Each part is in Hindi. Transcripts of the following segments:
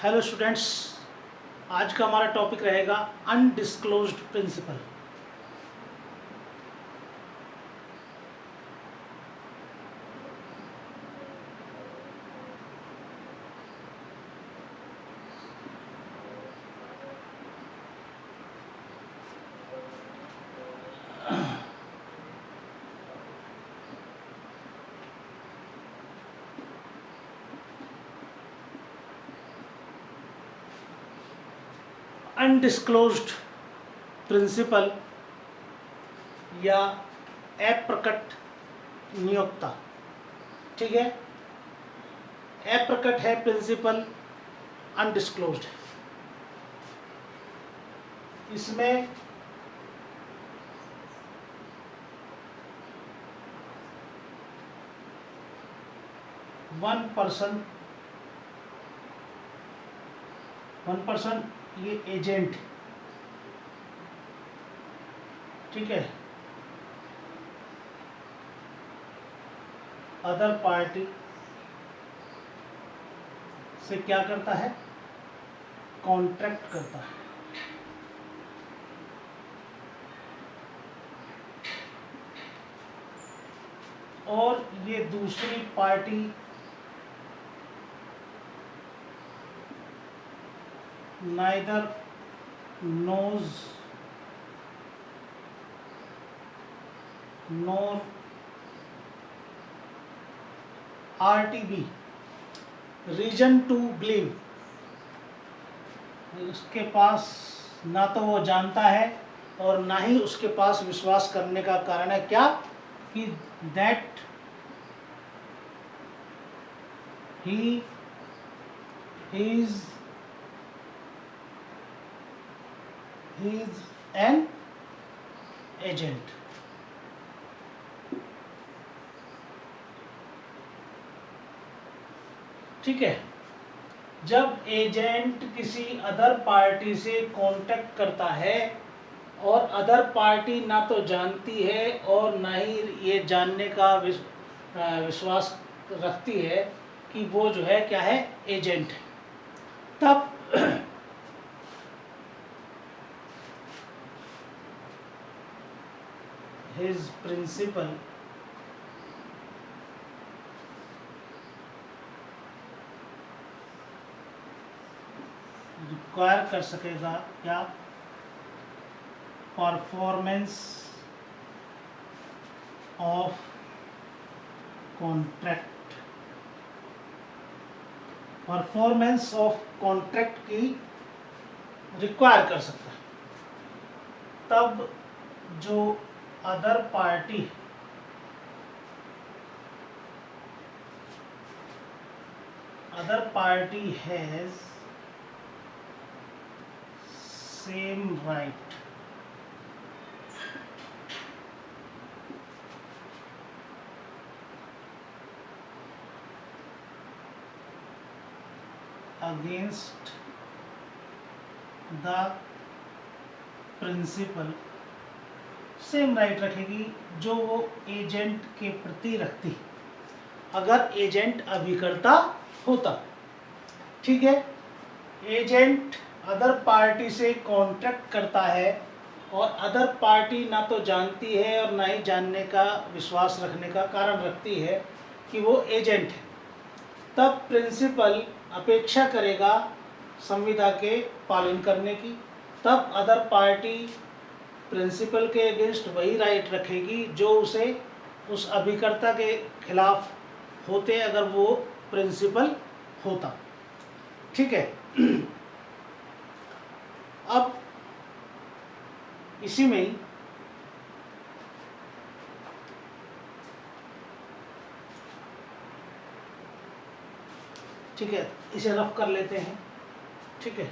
हेलो स्टूडेंट्स, आज का हमारा टॉपिक रहेगा अनडिस्क्लोज्ड प्रिंसिपल। अनडिस्क्लोज्ड प्रिंसिपल या अप्रकट नियोक्ता। ठीक है, अप्रकट है प्रिंसिपल, अनडिस्क्लोज्ड है। इसमें वन पर्सन ये एजेंट, ठीक है, अदर पार्टी से क्या करता है, कॉन्ट्रैक्ट करता है। और ये दूसरी party neither knows nor RTB reason to believe. उसके पास ना तो वो जानता है और ना ही उसके पास विश्वास करने का कारण है। क्या कि that he is an agent. ठीक है, जब एजेंट किसी अदर पार्टी से कांटेक्ट करता है और अदर पार्टी ना तो जानती है और ना ही ये जानने का विश्वास रखती है कि वो जो है क्या है, एजेंट है, तब his principal रिक्वायर कर सकेगा क्या, performance of contract. Performance of contract की रिक्वायर कर सकता है। तब जो other party has same right against the principal, same right रखेगी जो वो एजेंट के प्रति रखती अगर एजेंट अभिकर्ता होता। ठीक है, एजेंट अदर पार्टी से कॉन्ट्रैक्ट करता है और अदर पार्टी ना तो जानती है और ना ही जानने का विश्वास रखने का कारण रखती है कि वो एजेंट है। तब प्रिंसिपल अपेक्षा करेगा संविदा के पालन करने की। तब अदर पार्टी प्रिंसिपल के अगेंस्ट वही राइट रखेगी जो उसे उस अभिकर्ता के खिलाफ होते अगर वो प्रिंसिपल होता। ठीक है, अब इसी में ही ठीक है, इसे रफ कर लेते हैं। ठीक है,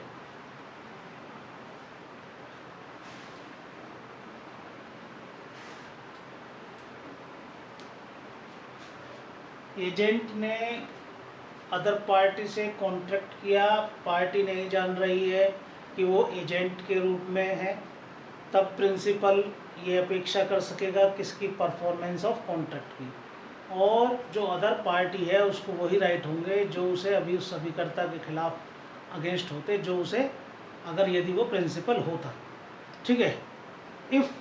एजेंट ने अदर पार्टी से कॉन्ट्रैक्ट किया, पार्टी नहीं जान रही है कि वो एजेंट के रूप में है। तब प्रिंसिपल ये अपेक्षा कर सकेगा किसकी, परफॉर्मेंस ऑफ कॉन्ट्रैक्ट की। और जो अदर पार्टी है उसको वही राइट होंगे जो उसे अभी उस अभिकर्ता के खिलाफ अगेंस्ट होते, जो उसे अगर यदि वो प्रिंसिपल होता। ठीक है। इफ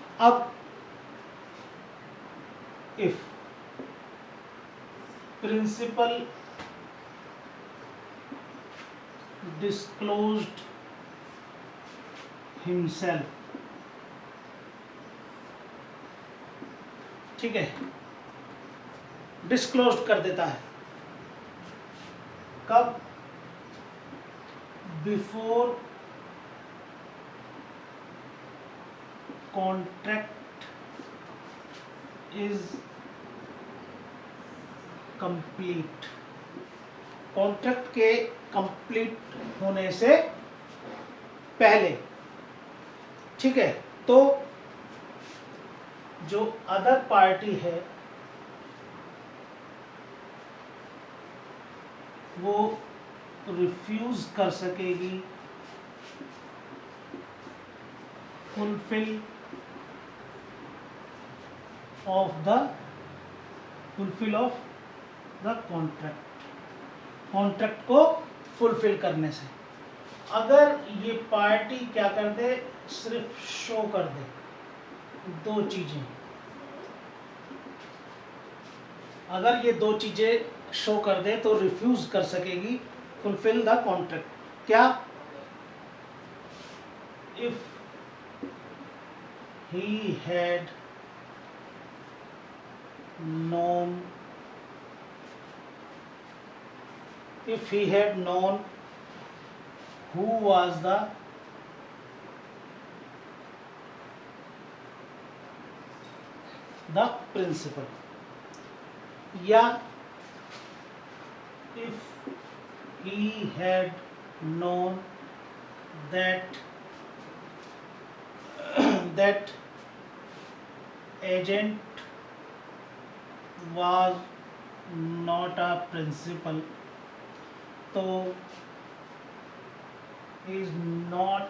प्रिंसिपल disclosed himself, ठीक है, डिस्क्लोज कर देता है कब? Before contract is complete, contract के कंप्लीट होने से पहले। ठीक है। तो जो अदर पार्टी है वो रिफ्यूज कर सकेगी फुलफिल ऑफ द कॉन्ट्रैक्ट को फुलफिल करने से। अगर ये पार्टी क्या कर दे, सिर्फ शो कर दे दो चीजें, अगर ये दो चीजें शो कर दे तो रिफ्यूज कर सकेगी फुलफिल द कॉन्ट्रैक्ट। क्या? If he had known who was the principal, या if he had known that agent was not a principal, तो is not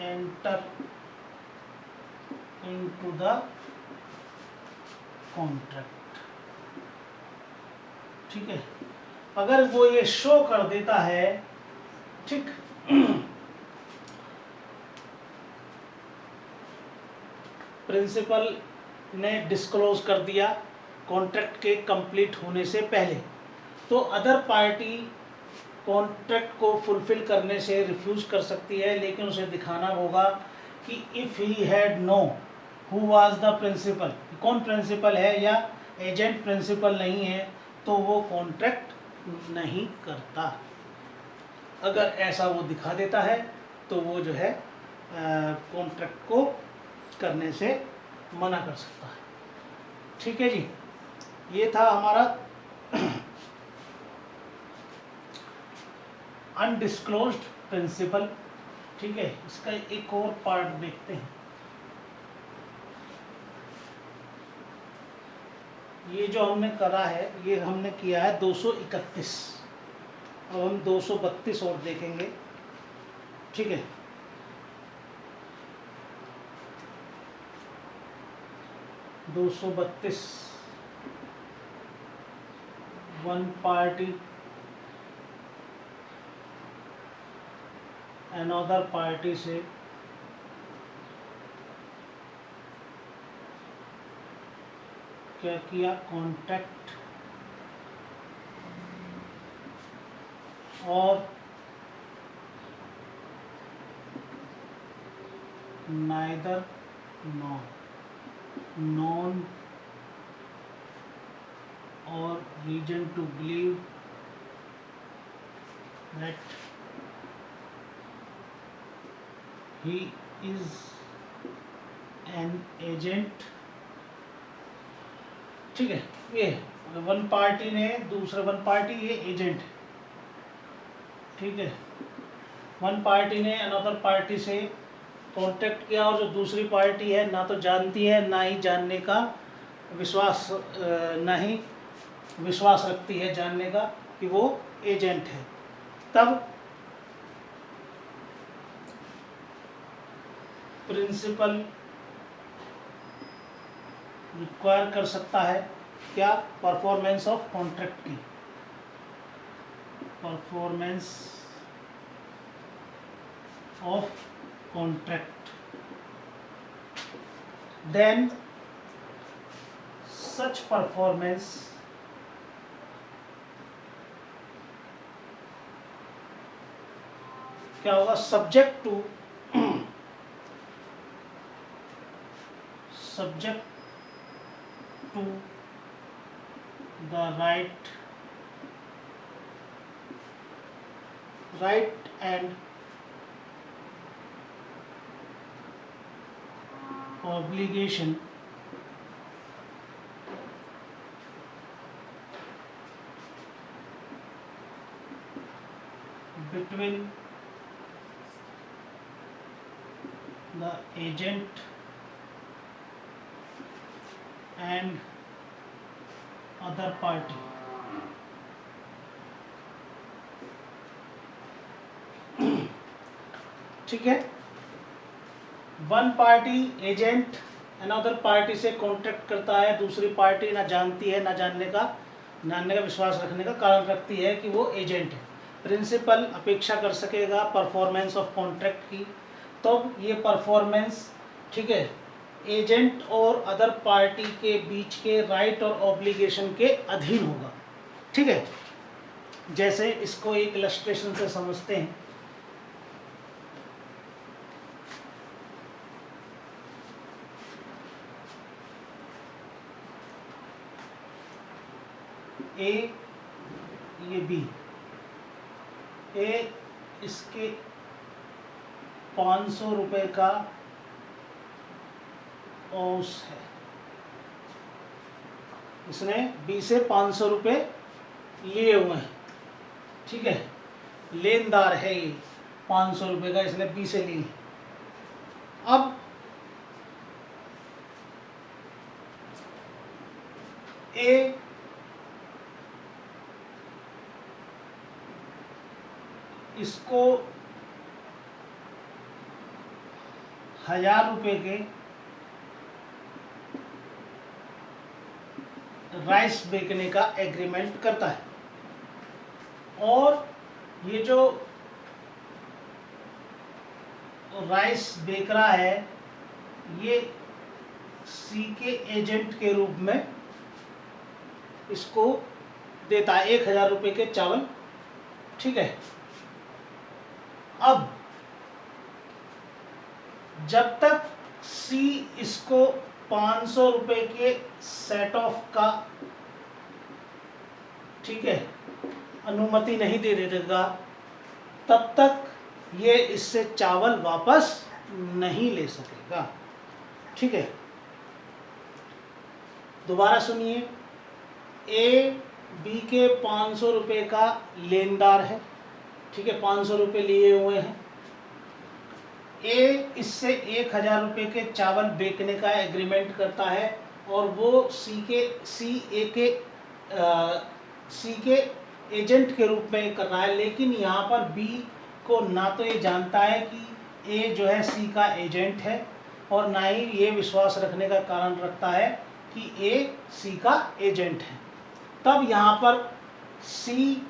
enter into the contract। ठीक है। अगर वो ये शो कर देता है, ठीक, प्रिंसिपल ने डिस्क्लोज कर दिया कॉन्ट्रैक्ट के कंप्लीट होने से पहले, तो अदर पार्टी कॉन्ट्रैक्ट को फुलफिल करने से रिफ्यूज कर सकती है, लेकिन उसे दिखाना होगा कि if he had know who was the principal, कौन प्रिंसिपल है या एजेंट प्रिंसिपल नहीं है, तो वो कॉन्ट्रैक्ट नहीं करता। अगर ऐसा वो दिखा देता है तो वो जो है कॉन्ट्रैक्ट को करने से मना कर सकता है। ठीक है जी, ये था हमारा अनडिस्क्लोज्ड प्रिंसिपल। ठीक है, इसका एक और पार्ट देखते हैं। ये जो हमने करा है, ये हमने किया है 231। अब हम 232 और देखेंगे। ठीक है, 232 वन पार्टी अनदर पार्टी से क्या किया, कॉन्ट्रैक्ट और नाइदर नॉन और reason to believe that he is an agent। ठीक है, ये वन पार्टी ने, दूसरे वन पार्टी ये एजेंट है। ठीक है, वन पार्टी ने अनदर पार्टी से कॉन्टेक्ट किया और जो दूसरी पार्टी है ना तो जानती है ना ही जानने का विश्वास, ना ही विश्वास रखती है जानने का कि वो एजेंट है, तब प्रिंसिपल रिक्वायर कर सकता है क्या, परफॉर्मेंस ऑफ कॉन्ट्रैक्ट की। Performance of contract, then such performance क्या होगा, subject to the right and obligation between the agent and other party. ठीक है, one party agent another party से कॉन्ट्रैक्ट करता है, दूसरी पार्टी ना जानती है, ना जानने का विश्वास रखने का कारण रखती है कि वो एजेंट है। प्रिंसिपल अपेक्षा कर सकेगा परफॉर्मेंस ऑफ कॉन्ट्रैक्ट की, तब ये परफॉर्मेंस, ठीक है, एजेंट और अदर पार्टी के बीच के राइट और ऑब्लिगेशन के अधीन होगा। ठीक है, जैसे इसको एक इलस्ट्रेशन से समझते हैं। ए, ये बी, ए इसके 500 रुपए का औस है, इसने बी से 500 रुपए लिए हुए हैं। ठीक है, लेनदार है ये, 500 रुपए का इसने बी से लिए। अब ए इसको 1000 रुपए के राइस बेचने का एग्रीमेंट करता है, और ये जो राइस बेच रहा है ये सी के एजेंट के रूप में इसको देता है 1000 रुपए के चावल। ठीक है, अब जब तक सी इसको 500 रुपए के सेट ऑफ का, ठीक है, अनुमति नहीं दे देगा, तब तक ये इससे चावल वापस नहीं ले सकेगा। ठीक है, दोबारा सुनिए, ए बी के 500 रुपए का लेनदार है। ठीक है, 500 रुपए लिए हुए हैं। ए इससे 1000 रुपए के चावल बेचने का एग्रीमेंट करता है, और वो सी के एजेंट के रूप में कर रहा है। लेकिन यहाँ पर बी को ना तो ये जानता है कि ए जो है सी का एजेंट है, और ना ही ये विश्वास रखने का कारण रखता है कि ए सी का एजेंट है। तब यहाँ पर सी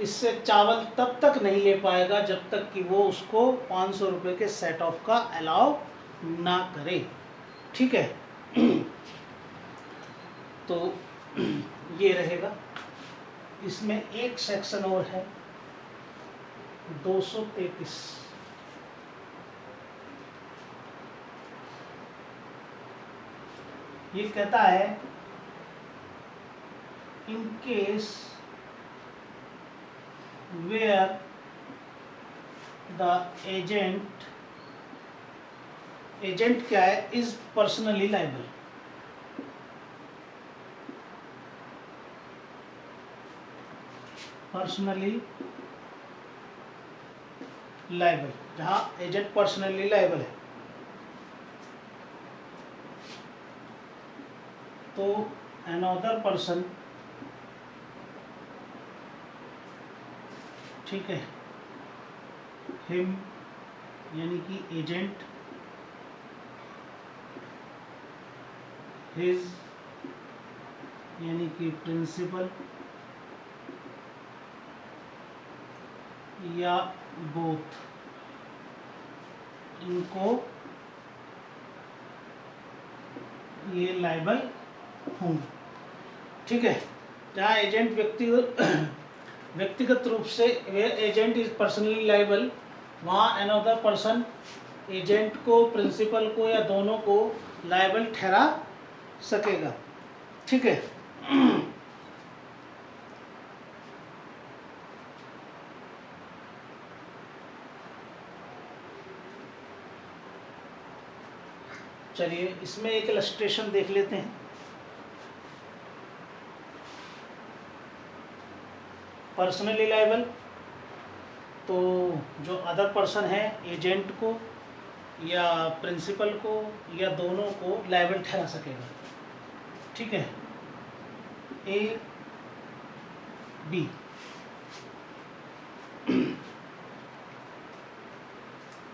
इससे चावल तब तक नहीं ले पाएगा जब तक कि वो उसको 500 रुपए के सेट ऑफ का अलाउ ना करे। ठीक है, तो ये रहेगा। इसमें एक सेक्शन और है 233। ये कहता है in case where the agent क्या है, is personally liable। Personally liable, जहां एजेंट पर्सनली लाइबल है, तो अनदर पर्सन, ठीक है, हिम यानी कि एजेंट, हिज यानी कि प्रिंसिपल, या बोथ, इनको ये लायबल होंगे। ठीक है, जहाँ एजेंट व्यक्तिगत रूप से एजेंट इज पर्सनली लायबल, वहाँ अनदर पर्सन एजेंट को, प्रिंसिपल को या दोनों को लायबल ठहरा सकेगा। ठीक है, चलिए इसमें एक इलस्ट्रेशन देख लेते हैं। पर्सनली लायबल, तो जो अदर पर्सन है एजेंट को या प्रिंसिपल को या दोनों को लायबल ठहरा सकेगा। ठीक है, ए बी,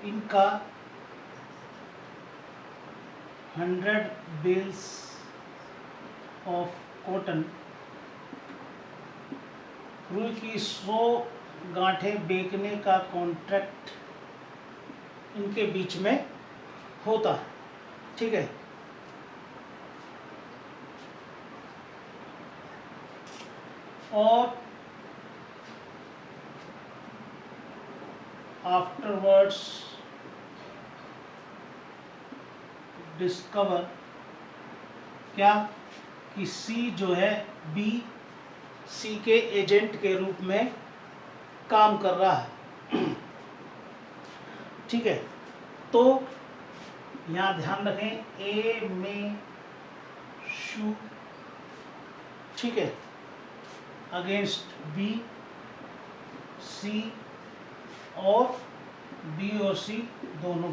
इनका 100 बेल्स ऑफ कॉटन, रुई की 100 गांठें बेचने का कॉन्ट्रैक्ट इनके बीच में होता है। ठीक है, और आफ्टरवर्ड्स डिस्कवर क्या कि सी जो है बी सी के एजेंट के रूप में काम कर रहा है। ठीक है, तो यहाँ ध्यान रखें, ए में शू, ठीक है, अगेंस्ट बी, सी और बी और सी दोनों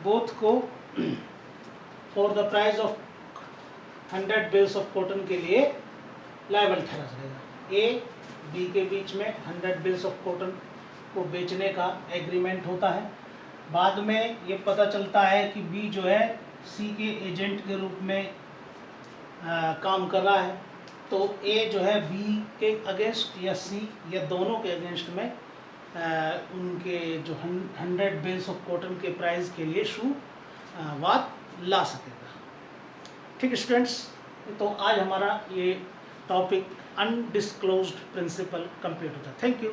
बोथ को for the price of 100 bales of cotton के लिए लायबल ठहरा सकेगा। ए बी के बीच में 100 बेल्स ऑफ कॉटन को बेचने का एग्रीमेंट होता है। बाद में ये पता चलता है कि बी जो है सी के एजेंट के रूप में काम कर रहा है, तो ए जो है बी के अगेंस्ट या सी या दोनों के अगेंस्ट में उनके जो 100 बेल्स ऑफ कॉटन के प्राइस के लिए वाद ला सकेगा। ठीक है स्टूडेंट्स, तो आज हमारा ये टॉपिक अनडिस्क्लोज्ड प्रिंसिपल कंप्लीट होता है। Thank you.